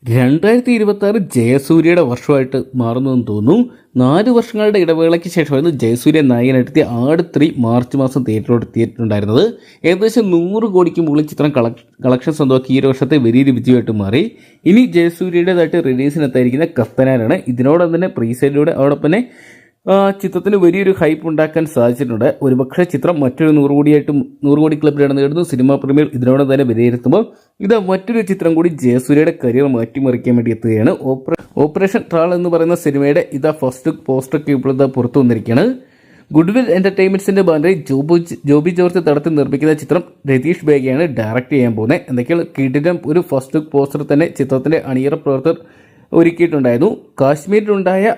2026 ജയസൂര്യയുടെ വർഷമായിട്ട് മാറുന്നതെന്ന് തോന്നുന്നു. 4 വർഷങ്ങളുടെ ഇടവേളയ്ക്ക് ശേഷമായിരുന്നു ജയസൂര്യ നായകനെത്തിയ ആട് 3 മാർച്ച് മാസം തിയേറ്ററിലോട്ട് എത്തിയിട്ടുണ്ടായിരുന്നത്. ഏകദേശം 100 കോടിക്ക് മുകളിൽ ചിത്രം കളക്ഷൻ സ്വന്തമാക്കി ഈ ഒരു വർഷത്തെ വലിയൊരു വിജയമായിട്ട് മാറി. ഇനി ജയസൂര്യയുടേതായിട്ട് റിലീസിനെത്തായിരിക്കുന്ന കത്തനാരാണ്. ഇതിനോടൊപ്പം തന്നെ പ്രീസെയിലൂടെ അതോടൊപ്പം തന്നെ ചിത്രത്തിന് വലിയൊരു ഹൈപ്പ് ഉണ്ടാക്കാൻ സാധിച്ചിട്ടുണ്ട്. ഒരുപക്ഷെ ചിത്രം മറ്റൊരു 100 കോടി ക്ലബിലാണ് നേടുന്നു. സിനിമാ പ്രേമികൾ ഇതിനോട് തന്നെ വിലയിരുത്തുമ്പോൾ ഇത് മറ്റൊരു ചിത്രം കൂടി ജയസൂര്യയുടെ കരിയർ മാറ്റിമറിക്കാൻ വേണ്ടി എത്തുകയാണ്. ഓപ്പറേഷൻ ട്രാൾ എന്ന് പറയുന്ന സിനിമയുടെ ഇതാ ഫസ്റ്റ് ലുക്ക് പോസ്റ്ററൊക്കെ ഇപ്പോൾ പുറത്തു വന്നിരിക്കുകയാണ്. ഗുഡ്വിൽ എന്റർടൈൻമെന്റ്സിന്റെ ബാനറിൽ ജോബി ജോർജ് തടത്തിൽ നിർമ്മിക്കുന്ന ചിത്രം രതീഷ് ബേഗയാണ് ഡയറക്റ്റ് ചെയ്യാൻ പോകുന്നത്. എന്തൊക്കെയാണ് കിടിലം ഒരു ഫസ്റ്റ് ലുക്ക് പോസ്റ്റർ തന്നെ ചിത്രത്തിന്റെ അണിയറ പ്രവർത്തകർ ഒരുക്കിയിട്ടുണ്ടായിരുന്നു. കാശ്മീരിലുണ്ടായ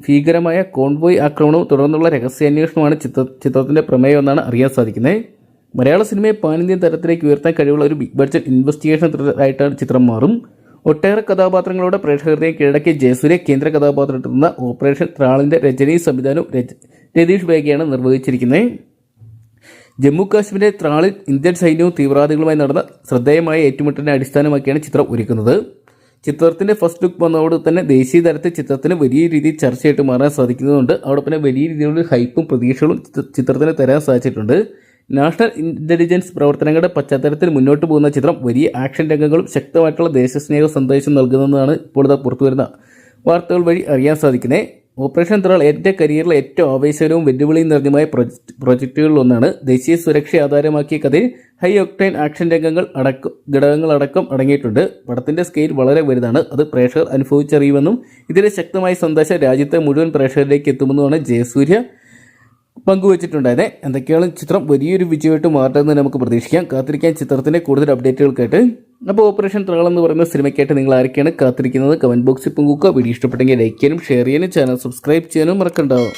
ഭീകരമായ കോൺവോയ് ആക്രമണവും തുടർന്നുള്ള രഹസ്യാന്വേഷണമാണ് ചിത്രത്തിന്റെ പ്രമേയം എന്നാണ് അറിയാൻ സാധിക്കുന്നത്. മലയാള സിനിമയെ പാനിന്ത്യൻ തരത്തിലേക്ക് ഉയർത്താൻ കഴിവുള്ള ഒരു ബിഗ് ബഡ്ജറ്റ് ഇൻവെസ്റ്റിഗേഷൻ ത്രില്ലർ ആയിട്ടാണ് ചിത്രം മാറും. ഒട്ടേറെ കഥാപാത്രങ്ങളോടെ പ്രേക്ഷകരുടെ കീഴടക്കിയ ജയസൂര്യ കേന്ദ്ര കഥാപാത്രമെത്തുന്ന ഓപ്പറേഷൻ ട്രാളിന്റെ രചനയും സംവിധാനവും രതീഷ് ബേഗയാണ് നിർവഹിച്ചിരിക്കുന്നത്. ജമ്മു കാശ്മീരിലെ ത്രാളിൽ ഇന്ത്യൻ സൈന്യവും തീവ്രവാദികളുമായി നടന്ന ശ്രദ്ധേയമായ ഏറ്റുമുട്ടലിനെ അടിസ്ഥാനമാക്കിയാണ് ചിത്രം ഒരുക്കുന്നത്. ചിത്രത്തിന്റെ ഫസ്റ്റ് ലുക്ക് വന്നതോട് തന്നെ ദേശീയ തലത്തിൽ ചിത്രത്തിന് വലിയ രീതിയിൽ ചർച്ചയായിട്ട് മാറാൻ സാധിക്കുന്നതുകൊണ്ട് അതോടൊപ്പം തന്നെ വലിയ രീതിയിലുള്ള ഹൈപ്പും പ്രതീക്ഷകളും ചിത്രത്തിന് തരാൻ സാധിച്ചിട്ടുണ്ട്. നാഷണൽ ഇന്റലിജൻസ് പ്രവർത്തനങ്ങളുടെ പശ്ചാത്തലത്തിൽ മുന്നോട്ട് പോകുന്ന ചിത്രം വലിയ ആക്ഷൻ രംഗങ്ങളും ശക്തമായിട്ടുള്ള ദേശസ്നേഹ സന്ദേശം നൽകുന്നതെന്നാണ് ഇപ്പോൾ പുറത്തുവരുന്ന വാർത്തകൾ വഴി അറിയാൻ സാധിക്കുന്നത്. ഓപ്പറേഷൻ ത്രാൾ എൻ്റെ കരിയറിലെ ഏറ്റവും ആവേശകരവും വെല്ലുവിളിയും നിറഞ്ഞുമായ പ്രൊജക്റ്റുകളിലൊന്നാണ്. ദേശീയ സുരക്ഷ ആധാരമാക്കിയ കഥയിൽ ഹൈ ഒക്ടൈൻ ആക്ഷൻ ഘടകങ്ങളടക്കം അടങ്ങിയിട്ടുണ്ട്. പടത്തിന്റെ സ്കെയിൽ വളരെ വലുതാണ്. അത് പ്രേക്ഷകർ അനുഭവിച്ചറിയുമെന്നും ഇതിലെ ശക്തമായ സന്ദേശം രാജ്യത്തെ മുഴുവൻ പ്രേക്ഷകരിലേക്ക് എത്തുമെന്നുമാണ് ജയസൂര്യ പങ്കുവച്ചിട്ടുണ്ടായത്. എന്തൊക്കെയാണ് ചിത്രം വലിയൊരു വിജയമായിട്ട് മാറട്ടെന്ന് നമുക്ക് പ്രതീക്ഷിക്കാം. കാത്തിരിക്കാൻ ചിത്രത്തിന്റെ കൂടുതൽ അപ്ഡേറ്റുകൾക്കായിട്ട്. അപ്പോൾ ഓപ്പറേഷൻ ട്രാൾ എന്ന് പറയുന്ന സിനിമയ്ക്കായിട്ട് നിങ്ങൾ ആരൊക്കെയാണ് കാത്തിരിക്കുന്നത് കമന്റ് ബോക്സിൽ പങ്കുവെക്കുക. വീഡിയോ ഇഷ്ടപ്പെട്ടെങ്കിൽ ലൈക്ക് ചെയ്യാനും ഷെയർ ചെയ്യാനും ചാനൽ സബ്സ്ക്രൈബ് ചെയ്യാനും മറക്കണ്ടാവും.